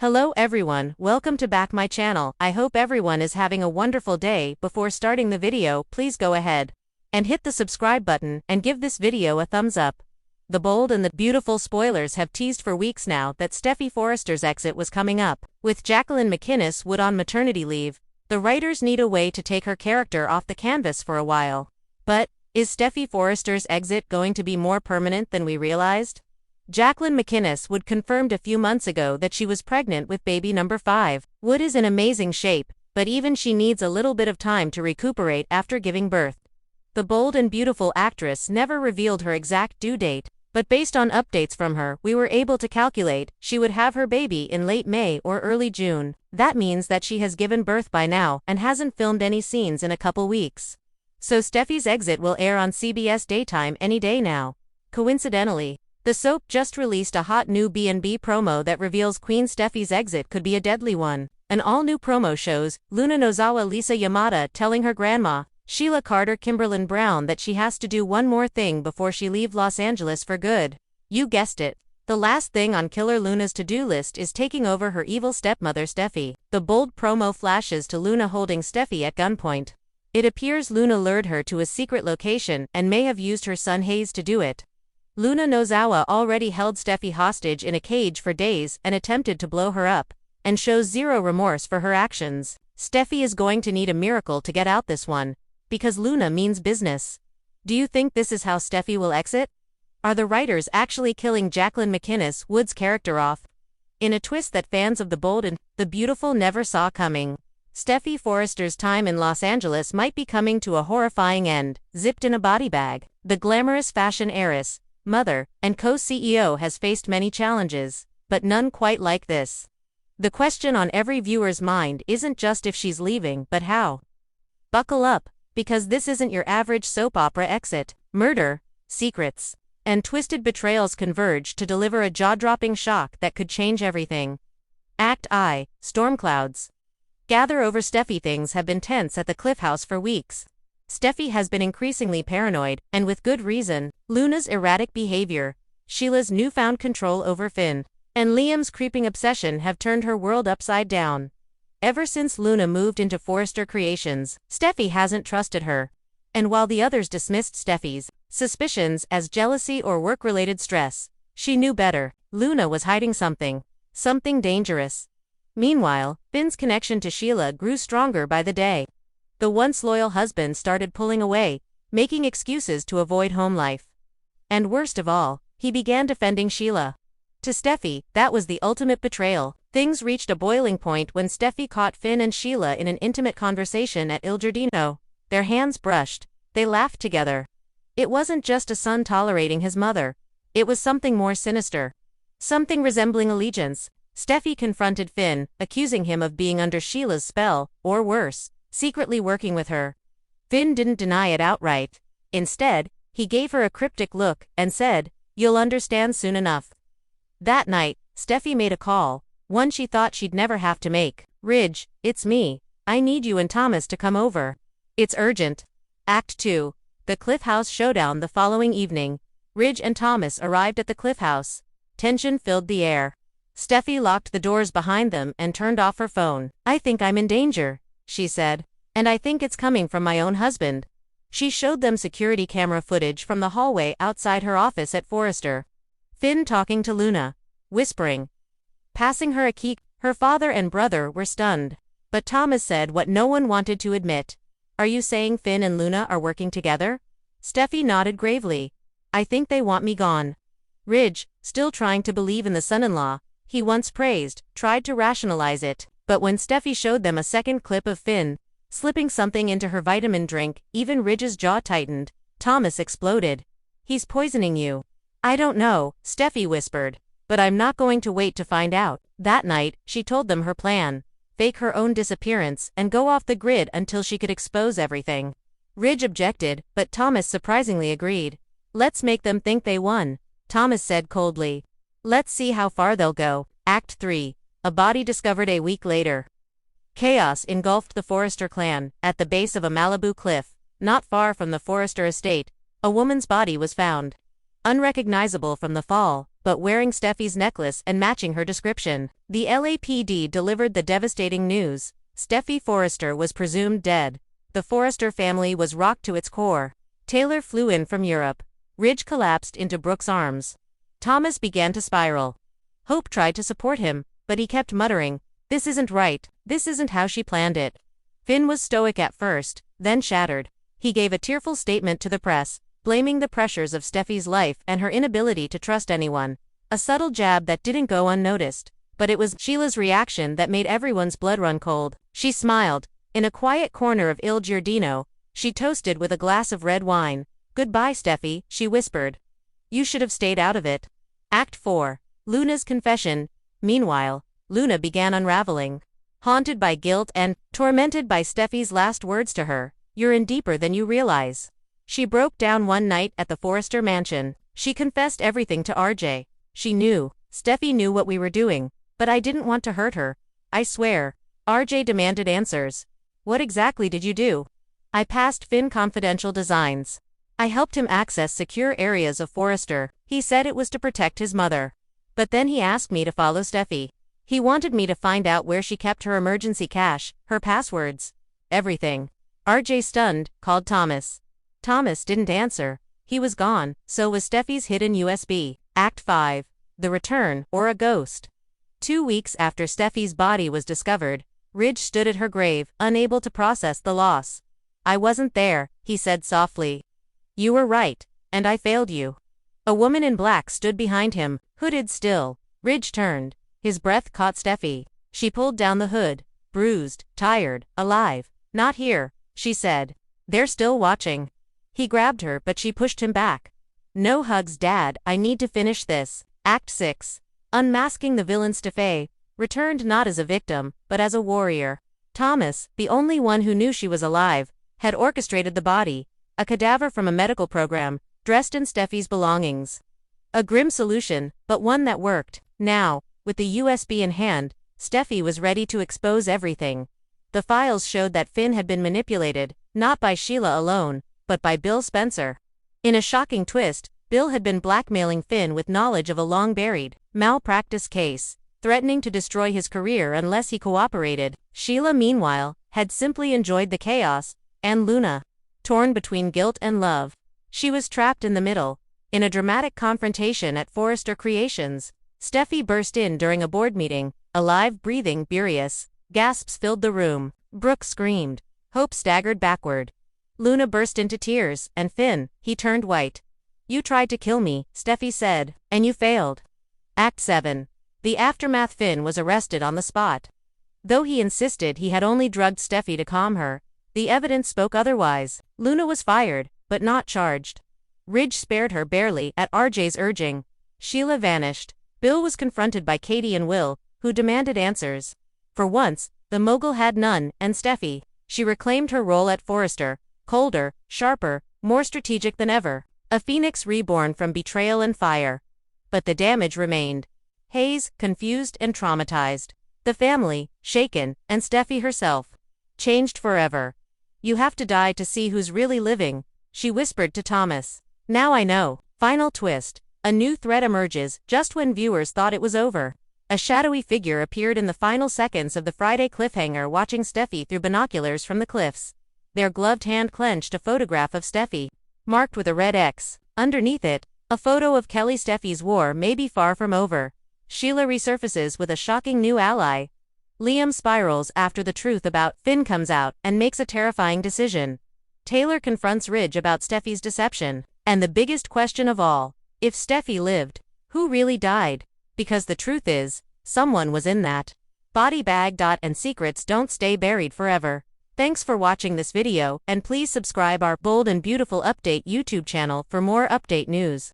Hello everyone, welcome to back my channel. I hope everyone is having a wonderful day. Before starting the video, please go ahead and hit the subscribe button and give this video a thumbs up. The bold and the beautiful spoilers have teased for weeks now that Steffy Forrester's exit was coming up. With Jacqueline MacInnes Wood on maternity leave, the writers need a way to take her character off the canvas for a while. But, is Steffy Forrester's exit going to be more permanent than we realized? Jacqueline MacInnes Wood confirmed a few months ago that she was pregnant with baby number 5. Wood is in amazing shape, but even she needs a little bit of time to recuperate after giving birth. The bold and beautiful actress never revealed her exact due date, but based on updates from her, we were able to calculate she would have her baby in late May or early June. That means that she has given birth by now and hasn't filmed any scenes in a couple weeks. So Steffy's exit will air on CBS Daytime any day now. Coincidentally, the soap just released a hot new B&B promo that reveals Queen Steffy's exit could be a deadly one. An all-new promo shows Luna Nozawa Lisa Yamada telling her grandma, Sheila Carter Kimberlyn Brown, that she has to do one more thing before she leave Los Angeles for good. You guessed it. The last thing on Killer Luna's to-do list is taking over her evil stepmother Steffy. The bold promo flashes to Luna holding Steffy at gunpoint. It appears Luna lured her to a secret location and may have used her son Hayes to do it. Luna Nozawa already held Steffy hostage in a cage for days and attempted to blow her up, and shows zero remorse for her actions. Steffy is going to need a miracle to get out this one, because Luna means business. Do you think this is how Steffy will exit? Are the writers actually killing Jacqueline MacInnes Wood's character off? In a twist that fans of the bold and the beautiful never saw coming, Steffy Forrester's time in Los Angeles might be coming to a horrifying end. Zipped in a body bag, the glamorous fashion heiress, mother, and co-CEO has faced many challenges, but none quite like this. The question on every viewer's mind isn't just if she's leaving, but how. Buckle up, because this isn't your average soap opera exit. Murder, secrets, and twisted betrayals converge to deliver a jaw-dropping shock that could change everything. Act I, Storm Clouds. Gather over Steffy. Things have been tense at the Cliff House for weeks. Steffy has been increasingly paranoid, and with good reason. Luna's erratic behavior, Sheila's newfound control over Finn, and Liam's creeping obsession have turned her world upside down. Ever since Luna moved into Forrester Creations, Steffy hasn't trusted her. And while the others dismissed Steffy's suspicions as jealousy or work-related stress, she knew better. Luna was hiding something dangerous. Meanwhile, Finn's connection to Sheila grew stronger by the day. The once loyal husband started pulling away, making excuses to avoid home life. And worst of all, he began defending Sheila. To Steffy, that was the ultimate betrayal. Things reached a boiling point when Steffy caught Finn and Sheila in an intimate conversation at Il Giardino. Their hands brushed, they laughed together. It wasn't just a son tolerating his mother. It was something more sinister. Something resembling allegiance. Steffy confronted Finn, accusing him of being under Sheila's spell, or worse, secretly working with her. Finn didn't deny it outright. Instead, he gave her a cryptic look and said, "You'll understand soon enough." That night, Steffy made a call, one she thought she'd never have to make. "Ridge, it's me. I need you and Thomas to come over. It's urgent." Act 2. The Cliff House Showdown. The following evening, Ridge and Thomas arrived at the Cliff House. Tension filled the air. Steffy locked the doors behind them and turned off her phone. "I think I'm in danger," she said. "And I think it's coming from my own husband." She showed them security camera footage from the hallway outside her office at Forrester. Finn talking to Luna, whispering, passing her a key. Her father and brother were stunned. But Thomas said what no one wanted to admit. "Are you saying Finn and Luna are working together?" Steffy nodded gravely. "I think they want me gone." Ridge, still trying to believe in the son-in-law he once praised, tried to rationalize it. But when Steffy showed them a second clip of Finn slipping something into her vitamin drink, even Ridge's jaw tightened. Thomas exploded. "He's poisoning you." "I don't know," Steffy whispered. "But I'm not going to wait to find out." That night, she told them her plan. Fake her own disappearance and go off the grid until she could expose everything. Ridge objected, but Thomas surprisingly agreed. "Let's make them think they won," Thomas said coldly. "Let's see how far they'll go." Act 3. A body discovered a week later. Chaos engulfed the Forrester clan. At the base of a Malibu cliff, not far from the Forrester estate, a woman's body was found. Unrecognizable from the fall, but wearing Steffi's necklace and matching her description. The LAPD delivered the devastating news. Steffy Forrester was presumed dead. The Forrester family was rocked to its core. Taylor flew in from Europe. Ridge collapsed into Brooke's arms. Thomas began to spiral. Hope tried to support him, but he kept muttering, "This isn't right, this isn't how she planned it." Finn was stoic at first, then shattered. He gave a tearful statement to the press, blaming the pressures of Steffi's life and her inability to trust anyone. A subtle jab that didn't go unnoticed, but it was Sheila's reaction that made everyone's blood run cold. She smiled. In a quiet corner of Il Giardino, she toasted with a glass of red wine. "Goodbye, Steffi," she whispered. "You should have stayed out of it." Act 4. Luna's confession. Meanwhile, Luna began unraveling. Haunted by guilt and tormented by Steffi's last words to her, "You're in deeper than you realize." She broke down one night at the Forrester mansion. She confessed everything to RJ. She knew, "Steffi knew what we were doing, but I didn't want to hurt her. I swear." RJ demanded answers. "What exactly did you do?" "I passed Finn confidential designs. I helped him access secure areas of Forrester. He said it was to protect his mother. But then he asked me to follow Steffi. He wanted me to find out where she kept her emergency cash, her passwords, everything." RJ, stunned, called Thomas. Thomas didn't answer. He was gone, so was Steffi's hidden USB. Act 5. The Return, or a Ghost. 2 weeks after Steffi's body was discovered, Ridge stood at her grave, unable to process the loss. "I wasn't there," he said softly. "You were right, and I failed you." A woman in black stood behind him, hooded still. Ridge turned. His breath caught Steffi. She pulled down the hood. "Bruised, tired, alive. Not here," she said. "They're still watching." He grabbed her, but she pushed him back. "No hugs, Dad, I need to finish this." Act 6. Unmasking the villain. Steffi returned not as a victim, but as a warrior. Thomas, the only one who knew she was alive, had orchestrated the body, a cadaver from a medical program, dressed in Steffi's belongings. A grim solution, but one that worked. Now, with the USB in hand, Steffi was ready to expose everything. The files showed that Finn had been manipulated, not by Sheila alone, but by Bill Spencer. In a shocking twist, Bill had been blackmailing Finn with knowledge of a long-buried malpractice case, threatening to destroy his career unless he cooperated. Sheila, meanwhile, had simply enjoyed the chaos, and Luna, torn between guilt and love. She was trapped in the middle. In a dramatic confrontation at Forrester Creations, Steffi burst in during a board meeting, alive, breathing, furious. Gasps filled the room. Brooke screamed. Hope staggered backward. Luna burst into tears, and Finn, he turned white. "You tried to kill me," Steffi said, "and you failed." Act 7. The aftermath. Finn was arrested on the spot. Though he insisted he had only drugged Steffi to calm her, the evidence spoke otherwise. Luna was fired, but not charged. Ridge spared her barely at RJ's urging. Sheila vanished. Bill was confronted by Katie and Will, who demanded answers. For once, the mogul had none, and Steffi, she reclaimed her role at Forrester, colder, sharper, more strategic than ever. A phoenix reborn from betrayal and fire. But the damage remained. Hayes, confused and traumatized. The family, shaken, and Steffi herself, changed forever. "You have to die to see who's really living," she whispered to Thomas. "Now I know." Final twist. A new threat emerges just when viewers thought it was over. A shadowy figure appeared in the final seconds of the Friday cliffhanger, watching Steffi through binoculars from the cliffs. Their gloved hand clenched a photograph of Steffi, marked with a red X. Underneath it, a photo of Kelly. Steffi's war may be far from over. Sheila resurfaces with a shocking new ally. Liam spirals after the truth about Finn comes out and makes a terrifying decision. Taylor confronts Ridge about Steffi's deception. And the biggest question of all, if Steffi lived, who really died? Because the truth is, someone was in that body bag. And secrets don't stay buried forever. Thanks for watching this video, and please subscribe our Bold and Beautiful Update YouTube channel for more update news.